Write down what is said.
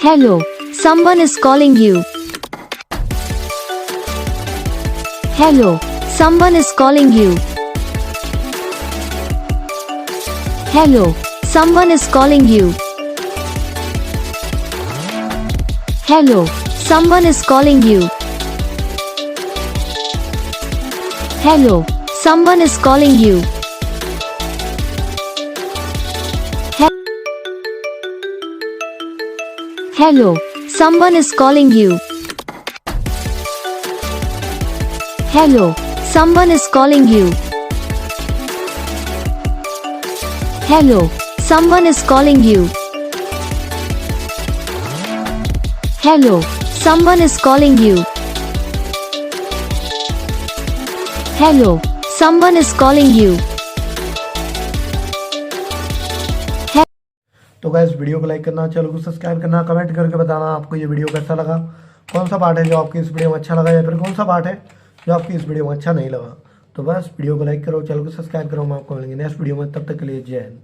Hello, someone is calling you. Hello, someone is calling you. Hello, someone is calling you. Hello, someone is calling you. Hello, someone is calling you. Hello, someone is calling you. Hello, someone is calling you. Hello, someone is calling you. Hello, someone is calling you. Hello, someone is calling you. तो guys video को like करना, channel को subscribe करना, comment करके बताना आपको ये video कैसा लगा, कौन सा पार्ट है जो आपकी इस वीडियो में अच्छा लगा या फिर कौन सा पार्ट है जो आपकी इस वीडियो में अच्छा नहीं लगा। तो बस वीडियो को लाइक करो, चैनल को सब्सक्राइब करो। हम आपको मिलेंगे नेक्स्ट वीडियो में, तब तक के लिए जय हिंद।